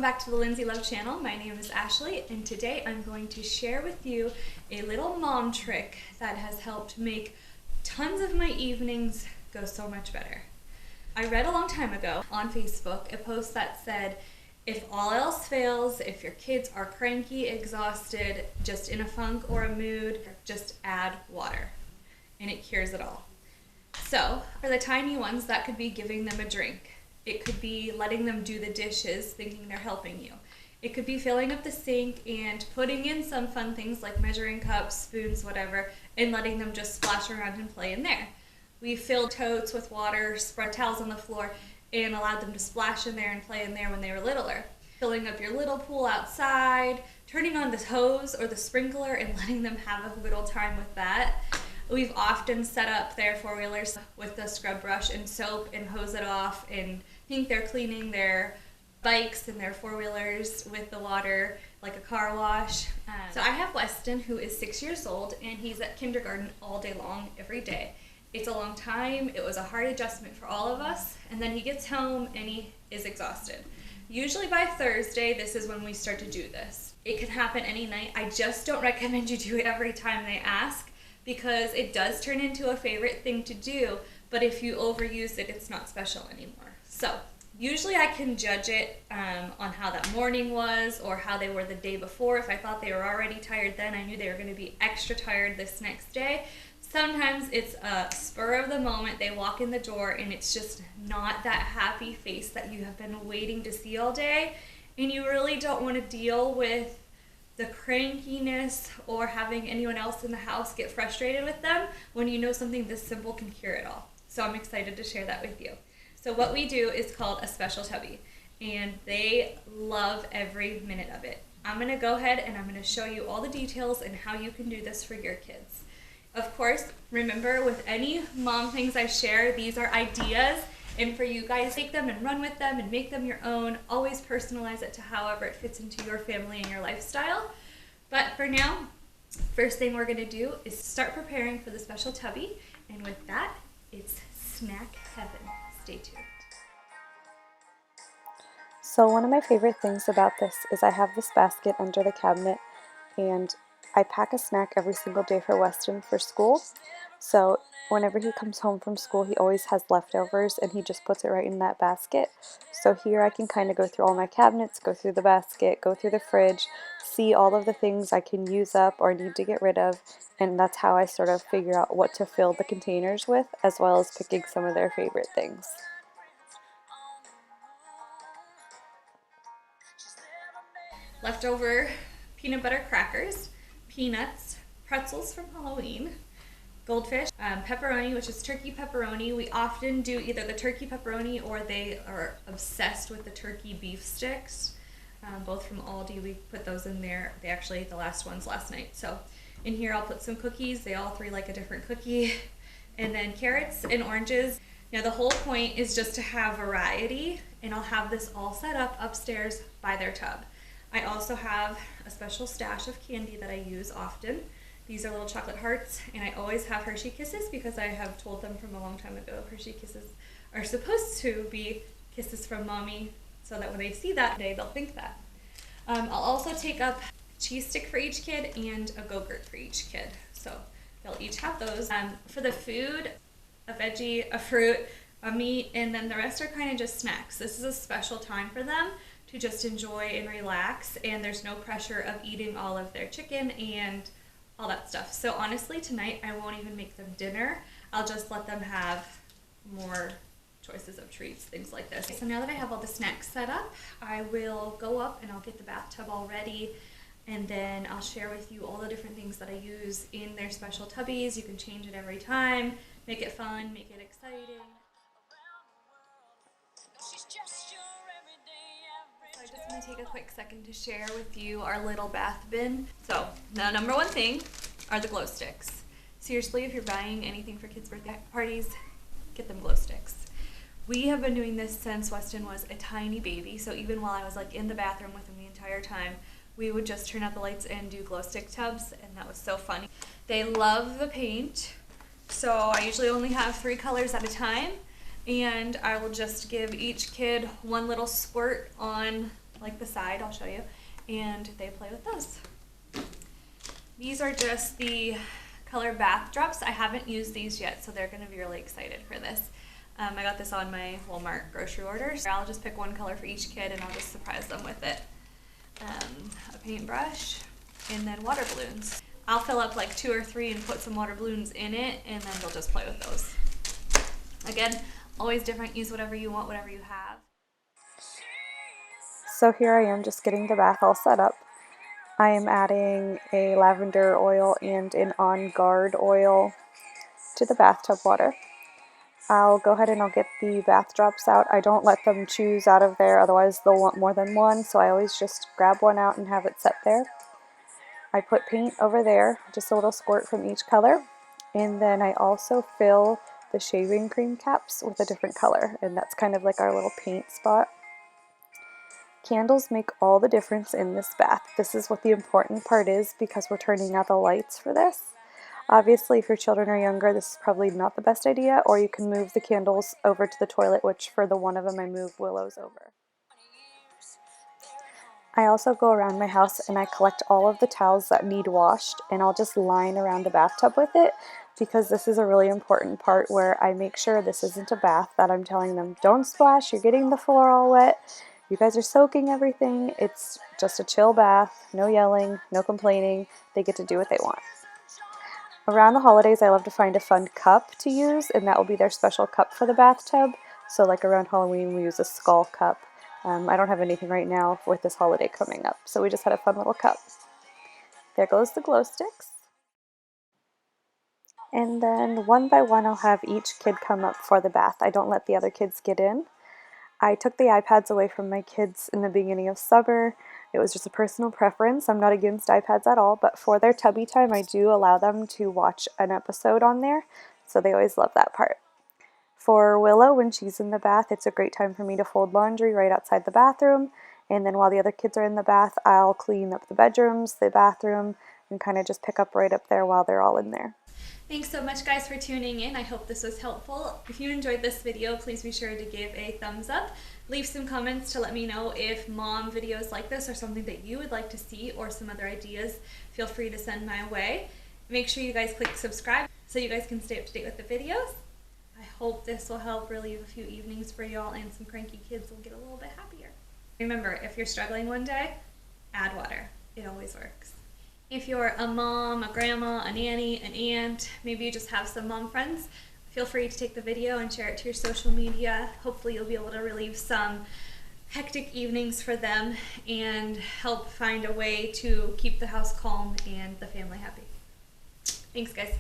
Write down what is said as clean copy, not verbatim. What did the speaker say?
back to the Lindsay Love channel. My name is Ashley, and today I'm going to share with you a little mom trick that has helped make tons of my evenings go so much better. I read a long time ago on Facebook a post that said, if all else fails, if your kids are cranky, exhausted, just in a funk or a mood, just add water, and it cures it all. So, for the tiny ones, that could be giving them a drink. It could be letting them do the dishes, thinking they're helping you. It could be filling up the sink and putting in some fun things like measuring cups, spoons, whatever, and letting them just splash around and play in there. We filled totes with water, spread towels on the floor, and allowed them to splash in there and play in there when they were littler. Filling up your little pool outside, turning on the hose or the sprinkler and letting them have a good old time with that. We've often set up their four-wheelers with the scrub brush and soap and hose it off and think they're cleaning their bikes and their four-wheelers with the water like a car wash. So I have Weston, who is 6 years old, and he's at kindergarten all day long, every day. It's a long time. It was a hard adjustment for all of us, and then he gets home and he is exhausted. Usually by Thursday, this is when we start to do this. It can happen any night. I just don't recommend you do it every time they ask, because it does turn into a favorite thing to do, but if you overuse it, it's not special anymore. So usually I can judge it on how that morning was or how they were the day before. If I thought they were already tired then, I knew they were going to be extra tired this next day. Sometimes it's a spur of the moment. They walk in the door and it's just not that happy face that you have been waiting to see all day, and you really don't want to deal with the crankiness or having anyone else in the house get frustrated with them when you know something this simple can cure it all. So I'm excited to share that with you. So what we do is called a special tubby, and they love every minute of it. I'm going to go ahead and I'm going to show you all the details and how you can do this for your kids. Of course, remember, with any mom things I share, these are ideas, and for you guys, take them and run with them and make them your own. Always personalize it to however it fits into your family and your lifestyle. But for now, first thing we're going to do is start preparing for the special tubby, and with that, it's snack heaven. Stay tuned. So one of my favorite things about this is I have this basket under the cabinet, and I pack a snack every single day for Weston for school. So whenever he comes home from school, he always has leftovers and he just puts it right in that basket. So here I can kind of go through all my cabinets, go through the basket, go through the fridge, see all of the things I can use up or need to get rid of, and that's how I sort of figure out what to fill the containers with, as well as picking some of their favorite things. Leftover peanut butter crackers, peanuts, pretzels from Halloween, goldfish, pepperoni, which is turkey pepperoni. We often do either the turkey pepperoni or they are obsessed with the turkey beef sticks, both from Aldi. We put those in there. They actually ate the last ones last night. So in here I'll put some cookies. They all three like a different cookie. And then carrots and oranges. Now the whole point is just to have variety, and I'll have this all set up upstairs by their tub. I also have a special stash of candy that I use often. These are little chocolate hearts, and I always have Hershey Kisses because I have told them from a long time ago Hershey Kisses are supposed to be kisses from mommy, so that when they see that day, they'll think that. I'll also take up a cheese stick for each kid and a Go-Gurt for each kid, so they'll each have those. For the food, a veggie, a fruit, a meat, and then the rest are kind of just snacks. This is a special time for them to just enjoy and relax, and there's no pressure of eating all of their chicken and all that stuff. So honestly, tonight I won't even make them dinner. I'll just let them have more choices of treats, things like this. So now that I have all the snacks set up, I will go up and I'll get the bathtub all ready, and then I'll share with you all the different things that I use in their special tubbies. You can change it every time, make it fun, make it exciting. So I just want to take a quick second to share with you our little bath bin. So the number one thing are the glow sticks. Seriously, if you're buying anything for kids' birthday parties, get them glow sticks. We have been doing this since Weston was a tiny baby, so even while I was like in the bathroom with him the entire time, we would just turn out the lights and do glow stick tubs, and that was so fun. They love the paint, so I usually only have 3 colors at a time, and I will just give each kid one little squirt on like the side, I'll show you, and they play with those. These are just the color bath drops. I haven't used these yet, so they're going to be really excited for this. I got this on my Walmart grocery orders. I'll just pick one color for each kid and I'll just surprise them with it. A paintbrush, and then water balloons. I'll fill up like 2 or 3 and put some water balloons in it, and then they'll just play with those. Again, always different. Use whatever you want, whatever you have. So here I am just getting the bath all set up. I am adding a lavender oil and an On Guard oil to the bathtub water. I'll go ahead and I'll get the bath drops out. I don't let them choose out of there, otherwise they'll want more than one, so I always just grab one out and have it set there. I put paint over there, just a little squirt from each color, and then I also fill the shaving cream caps with a different color, and that's kind of like our little paint spot. Candles make all the difference in this bath. This is what the important part is because we're turning out the lights for this. Obviously, if your children are younger, this is probably not the best idea, or you can move the candles over to the toilet, which for the one of them I move Willow's over. I also go around my house and I collect all of the towels that need washed, and I'll just line around the bathtub with it because this is a really important part where I make sure this isn't a bath that I'm telling them, don't splash, you're getting the floor all wet. You guys are soaking everything. It's just a chill bath, no yelling, no complaining. They get to do what they want. Around the holidays, I love to find a fun cup to use, and that will be their special cup for the bathtub. So like around Halloween, we use a skull cup. I don't have anything right now with this holiday coming up, so we just had a fun little cup. There goes the glow sticks. And then one by one, I'll have each kid come up for the bath. I don't let the other kids get in. I took the iPads away from my kids in the beginning of summer. It was just a personal preference. I'm not against iPads at all, but for their tubby time, I do allow them to watch an episode on there, so they always love that part. For Willow, when she's in the bath, it's a great time for me to fold laundry right outside the bathroom, and then while the other kids are in the bath, I'll clean up the bedrooms, the bathroom, and kind of just pick up right up there while they're all in there. Thanks so much, guys, for tuning in. I hope this was helpful. If you enjoyed this video, please be sure to give a thumbs up. Leave some comments to let me know if mom videos like this are something that you would like to see, or some other ideas. Feel free to send my way. Make sure you guys click subscribe so you guys can stay up to date with the videos. I hope this will help relieve a few evenings for y'all, and some cranky kids will get a little bit happier. Remember, if you're struggling one day, add water. It always works. If you're a mom, a grandma, a nanny, an aunt, maybe you just have some mom friends, feel free to take the video and share it to your social media. Hopefully you'll be able to relieve some hectic evenings for them and help find a way to keep the house calm and the family happy. Thanks, guys.